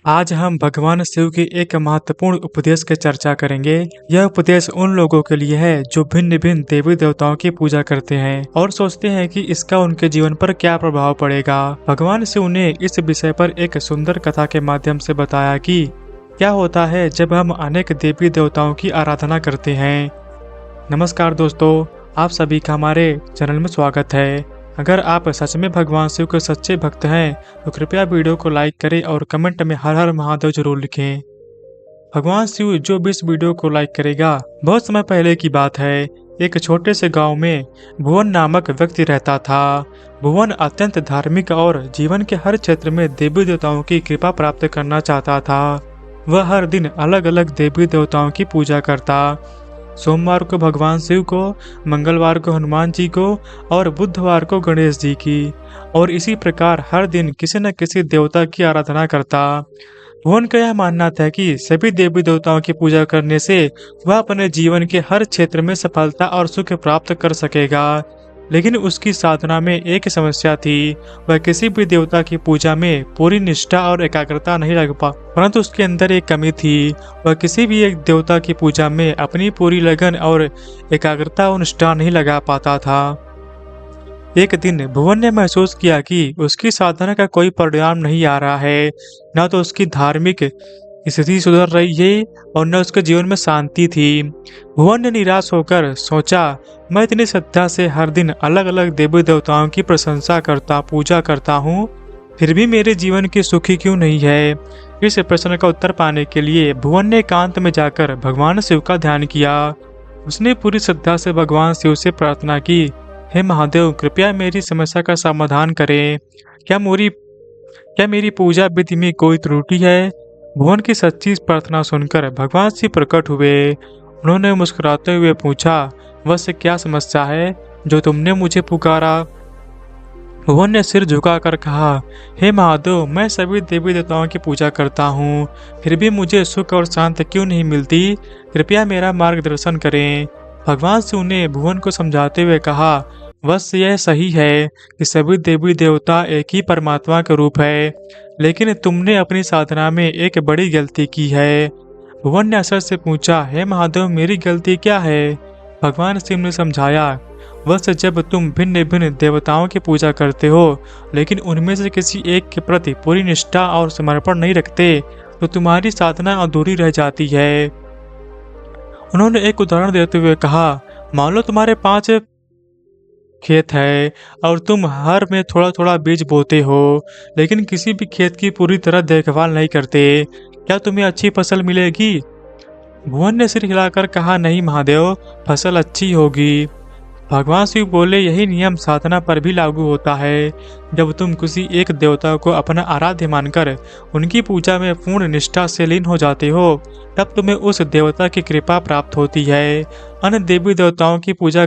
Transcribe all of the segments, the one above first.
आज हम भगवान शिव के एक महत्वपूर्ण उपदेश की चर्चा करेंगे। यह उपदेश उन लोगों के लिए है जो भिन्न भिन्न देवी देवताओं की पूजा करते हैं और सोचते हैं कि इसका उनके जीवन पर क्या प्रभाव पड़ेगा। भगवान शिव ने इस विषय पर एक सुंदर कथा के माध्यम से बताया कि क्या होता है जब हम अनेक देवी देवताओं की आराधना करते हैं। नमस्कार दोस्तों, आप सभी का हमारे चैनल में स्वागत है। अगर आप सच में भगवान शिव के सच्चे भक्त हैं तो कृपया वीडियो को लाइक करें और कमेंट में हर हर महादेव जरूर लिखें। भगवान शिव जो भी इस वीडियो को लाइक करेगा, बहुत समय पहले की बात है। एक छोटे से गांव में भुवन नामक व्यक्ति रहता था। भुवन अत्यंत धार्मिक और जीवन के हर क्षेत्र में देवी देवताओं की कृपा प्राप्त करना चाहता था। वह हर दिन अलग अलग देवी देवताओं की पूजा करता। सोमवार को भगवान शिव को, मंगलवार को हनुमान जी को और बुधवार को गणेश जी की, और इसी प्रकार हर दिन किसी न किसी देवता की आराधना करता। भुवन का यह मानना था कि सभी देवी देवताओं की पूजा करने से वह अपने जीवन के हर क्षेत्र में सफलता और सुख प्राप्त कर सकेगा। लेकिन उसकी साधना में एक समस्या थी। वह किसी भी देवता की पूजा में पूरी निष्ठा और एकाग्रता नहीं लग पा, परंतु उसके अंदर एक कमी थी। वह किसी भी एक देवता की पूजा में अपनी पूरी लगन और एकाग्रता और निष्ठा नहीं लगा पाता था। एक दिन भुवन ने महसूस किया कि उसकी साधना का कोई परिणाम नहीं आ रहा है। न तो उसकी धार्मिक स्थिति सुधर रही है और न उसके जीवन में शांति थी। भुवन ने निराश होकर सोचा, मैं इतनी श्रद्धा से हर दिन अलग अलग देवी देवताओं की प्रशंसा करता पूजा करता हूँ, फिर भी मेरे जीवन की सुखी क्यों नहीं है। इस प्रश्न का उत्तर पाने के लिए भुवन ने एकांत में जाकर भगवान शिव का ध्यान किया। उसने पूरी श्रद्धा से भगवान शिव से प्रार्थना की, हे महादेव, कृपया मेरी समस्या का समाधान करें। क्या मेरी पूजा विधि में कोई त्रुटि है। भुवन की सच्ची प्रार्थना सुनकर भगवान शिव प्रकट हुए। उन्होंने मुस्कुराते हुए पूछा, वह क्या समस्या है जो तुमने मुझे पुकारा। भुवन ने सिर झुकाकर कहा, हे महादेव, मैं सभी देवी देवताओं की पूजा करता हूँ, फिर भी मुझे सुख और शांति क्यों नहीं मिलती। कृपया मेरा मार्गदर्शन करें। भगवान शिव ने भुवन को समझाते हुए कहा, बस यह सही है कि सभी देवी देवता एक ही परमात्मा का रूप है, लेकिन तुमने अपनी साधना में एक बड़ी गलती की है। भुवन ने असर से पूछा, हे महादेव, मेरी गलती क्या है। भगवान शिव ने समझाया, बस जब तुम भिन्न भिन्न देवताओं की पूजा करते हो लेकिन उनमें से किसी एक के प्रति पूरी निष्ठा और समर्पण नहीं रखते तो तुम्हारी साधना अधूरी रह जाती है। उन्होंने एक उदाहरण देते हुए कहा, मान लो तुम्हारे 5 खेत है और तुम हर में थोड़ा थोड़ा बीज बोते हो, लेकिन किसी भी खेत की पूरी तरह देखभाल नहीं करते, क्या तुम्हें अच्छी फसल मिलेगी। भुवन ने सिर हिलाकर कहा, नहीं महादेव, फसल अच्छी होगी। भगवान शिव बोले, यही नियम साधना पर भी लागू होता है। जब तुम किसी एक देवता को अपना आराध्य मानकर उनकी पूजा में पूर्ण निष्ठा से लीन हो जाते हो, तब तुम्हें उस देवता की कृपा प्राप्त होती है। अन्य देवी देवताओं की पूजा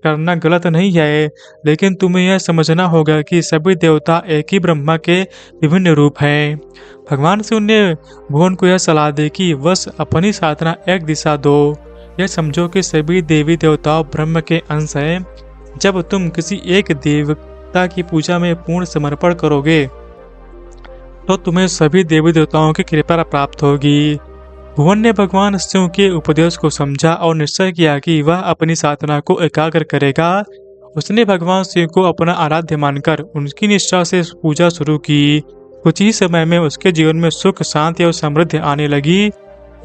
करना गलत नहीं है, लेकिन तुम्हें यह समझना होगा कि सभी देवता एक ही ब्रह्मा के विभिन्न रूप हैं। भगवान शिव ने भुवन को यह सलाह दी कि बस अपनी साधना एक दिशा दो। यह समझो कि सभी देवी देवताओं ब्रह्म के अंश हैं। जब तुम किसी एक देवता की पूजा में पूर्ण समर्पण करोगे तो तुम्हें सभी देवी देवताओं की कृपा प्राप्त होगी। भुवन ने भगवान शिव के उपदेश को समझा और निश्चय किया कि वह अपनी साधना को एकाग्र करेगा। उसने भगवान शिव को अपना आराध्य मानकर उनकी निष्ठा से पूजा शुरू की। कुछ ही समय में उसके जीवन में सुख, शांति और समृद्धि आने लगी।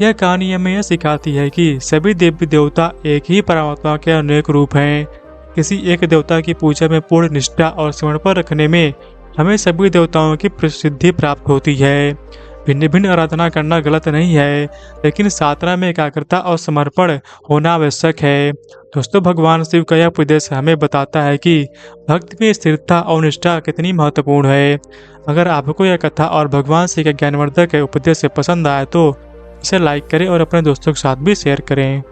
यह कहानी हमें यह सिखाती है कि सभी देवी देवता एक ही परमात्मा के अनेक रूप हैं। किसी एक देवता की पूजा में पूर्ण निष्ठा और समर्पण रखने में हमें सभी देवताओं की प्रसिद्धि प्राप्त होती है। भिन्न भिन्न आराधना करना गलत नहीं है, लेकिन साधना में एकाग्रता और समर्पण होना आवश्यक है। दोस्तों, भगवान शिव का यह उपदेश हमें बताता है कि भक्ति में स्थिरता और निष्ठा कितनी महत्वपूर्ण है। अगर आपको यह कथा और भगवान शिव के ज्ञानवर्धक उपदेश पसंद आए तो इसे लाइक करें और अपने दोस्तों के साथ भी शेयर करें।